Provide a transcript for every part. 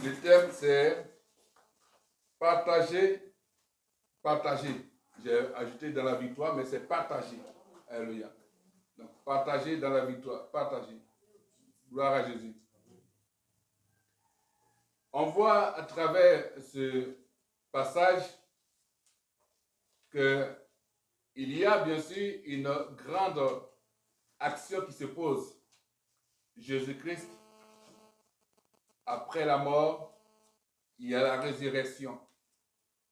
Le thème, c'est partager, partager. J'ai ajouté dans la victoire, mais c'est partager. Alléluia. Donc, partager dans la victoire, partager. Gloire à Jésus. On voit à travers ce passage qu'il y a bien sûr une grande action qui se pose. Jésus-Christ, après la mort, il y a la résurrection.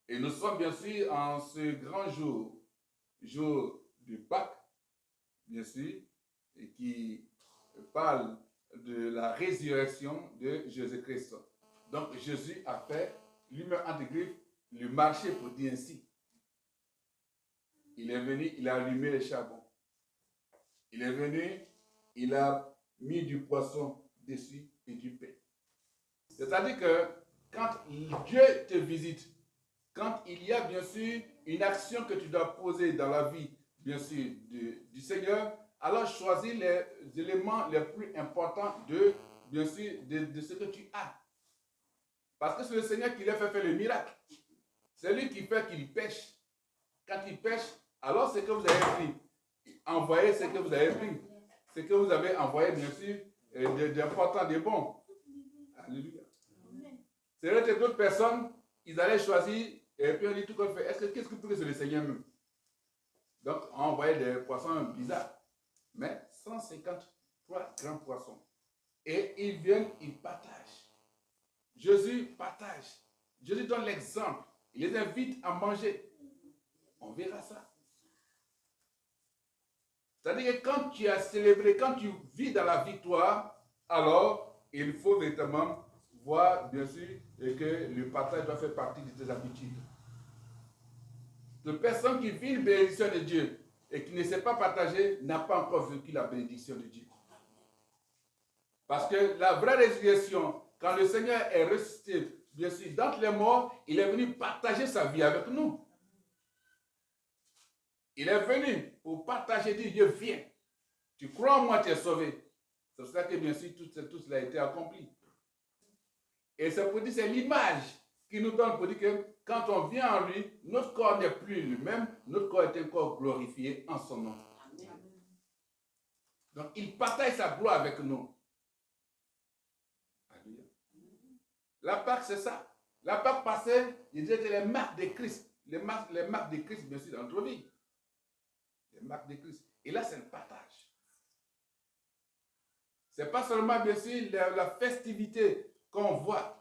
Et nous sommes bien sûr en ce grand jour, jour du Pâques, bien sûr, et qui parle de la résurrection de Jésus-Christ. Donc Jésus a fait, lui-même entre griffes, le marché pour dire ainsi. Il est venu, il a allumé les charbons. Il est venu, il a mis du poisson dessus et du pain. C'est-à-dire que quand Dieu te visite, quand il y a bien sûr une action que tu dois poser dans la vie, bien sûr, du Seigneur, alors choisis les éléments les plus importants bien sûr, de ce que tu as. Parce que c'est le Seigneur qui l'a fait faire le miracle. C'est lui qui fait qu'il pêche. Quand il pêche, alors c'est que vous avez pris. Envoyez ce que vous avez pris. Ce que vous avez envoyé, bien sûr, d'important, de bon. Alléluia. C'est vrai que d'autres personnes, ils allaient choisir, et puis on dit tout qu'on fait. Qu'est-ce que vous c'est le Seigneur même? Donc, on envoyait des poissons bizarres. Mais 153 grands poissons. Et ils viennent, ils partagent. Jésus partage. Jésus donne l'exemple. Il les invite à manger. On verra ça. C'est-à-dire que quand tu as célébré, quand tu vis dans la victoire, alors il faut véritablement voir, bien sûr, que le partage doit faire partie de tes habitudes. De personne qui vit une bénédiction de Dieu et qui ne sait pas partager n'a pas encore vécu la bénédiction de Dieu. Parce que la vraie résurrection, quand le Seigneur est ressuscité, bien sûr, d'entre les morts, il est venu partager sa vie avec nous. Il est venu pour partager, dire, Dieu, viens. Tu crois en moi, tu es sauvé. C'est pour ça que, bien sûr, tout cela a été accompli. Et c'est pour dire, c'est l'image qui nous donne pour dire que quand on vient en lui, notre corps n'est plus le même, notre corps est un corps glorifié en son nom. Donc, il partage sa gloire avec nous. La Pâque, c'est ça. La Pâque passée, il disait que les marques de Christ, les marques de Christ, bien sûr, dans notre vie. Les marques de Christ. Et là, c'est le partage. Ce n'est pas seulement, bien sûr, la festivité qu'on voit,